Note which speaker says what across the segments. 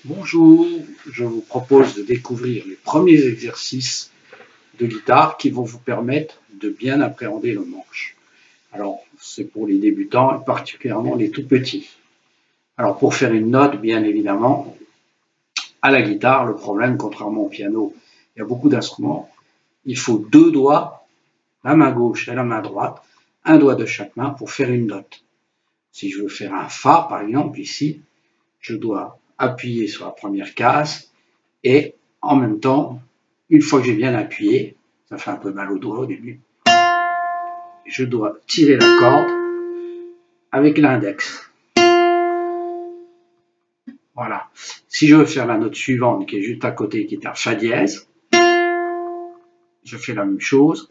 Speaker 1: Bonjour, je vous propose de découvrir les premiers exercices de guitare qui vont vous permettre de bien appréhender le manche. Alors, c'est pour les débutants et particulièrement les tout petits. Alors, pour faire une note, bien évidemment, à la guitare, le problème, contrairement au piano, il y a beaucoup d'instruments, il faut deux doigts, la main gauche et la main droite, un doigt de chaque main pour faire une note. Si je veux faire un Fa, par exemple, ici, je dois appuyer sur la première case et en même temps, une fois que j'ai bien appuyé, ça fait un peu mal au doigt au début, je dois tirer la corde avec l'index. Voilà. Si je veux faire la note suivante qui est juste à côté, qui est un Fa dièse, je fais la même chose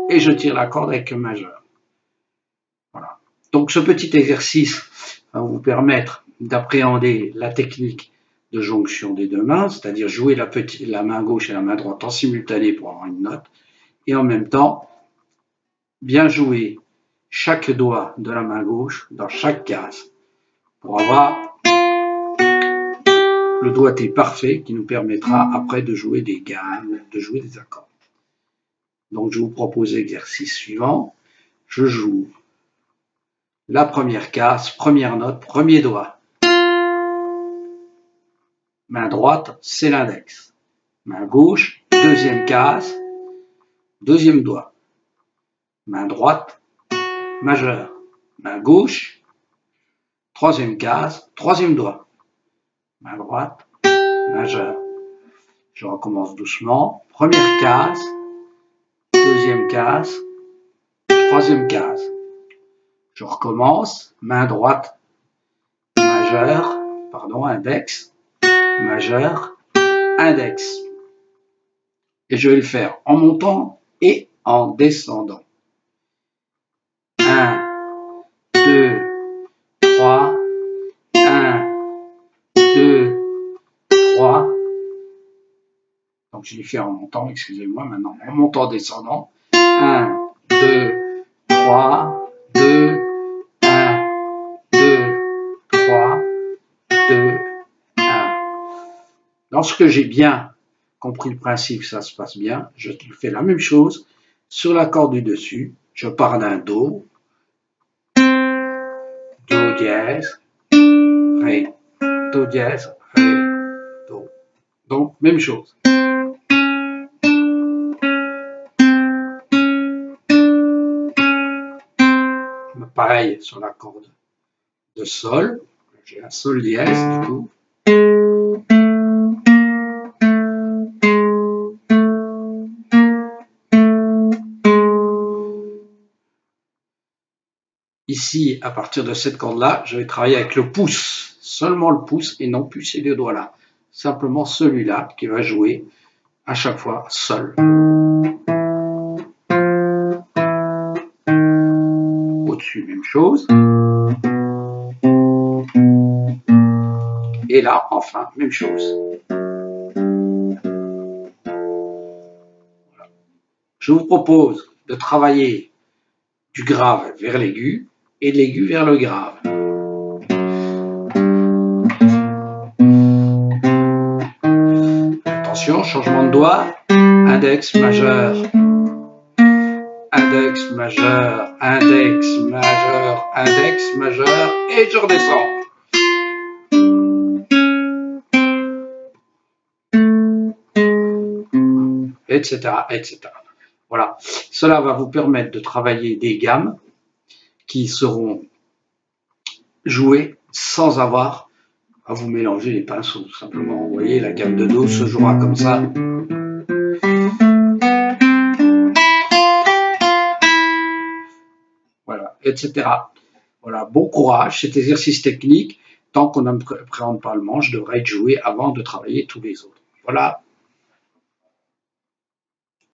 Speaker 1: et je tire la corde avec le majeur. Voilà. Donc ce petit exercice va vous permettre d'appréhender la technique de jonction des deux mains, c'est-à-dire jouer la main gauche et la main droite en simultané pour avoir une note, et en même temps bien jouer chaque doigt de la main gauche dans chaque case pour avoir le doigté parfait qui nous permettra après de jouer des gammes, de jouer des accords. Donc je vous propose l'exercice suivant. Je joue la première case, première note, premier doigt. Main droite, c'est l'index. Main gauche, deuxième case, deuxième doigt. Main droite, majeur. Main gauche, troisième case, troisième doigt. Main droite, majeur. Je recommence doucement. Première case, deuxième case, troisième case. Je recommence. Main droite, majeur, index, majeur, index. Et je vais le faire en montant et en descendant. 1, 2, 3, 1, 2, 3. Donc je l'ai fait en montant, excusez-moi, maintenant en montant, descendant. 1, 2, 3, 2, 1, 2, 3, 2, 1. Lorsque j'ai bien compris le principe, ça se passe bien, je fais la même chose sur la corde du dessus. Je pars d'un Do, Do dièse, Ré, Do dièse, Ré, Do. Donc, même chose. Pareil sur la corde de Sol. J'ai un Sol dièse, du coup. Ici, à partir de cette corde-là, je vais travailler avec le pouce, seulement le pouce et non plus ces deux doigts-là. Simplement celui-là qui va jouer à chaque fois Sol. Au-dessus, même chose. Et là, enfin, même chose. Voilà. Je vous propose de travailler du grave vers l'aigu et de l'aigu vers le grave. Attention, changement de doigt. Index majeur. Index majeur. Index majeur. Index majeur. Et je redescends. Etc., etc. Voilà. Cela va vous permettre de travailler des gammes qui seront jouées sans avoir à vous mélanger les pinceaux. Simplement, vous voyez, la gamme de Do se jouera comme ça. Voilà, etc. Voilà, bon courage. Cet exercice technique, tant qu'on n'appréhende pas le manche, devrait être joué avant de travailler tous les autres. Voilà.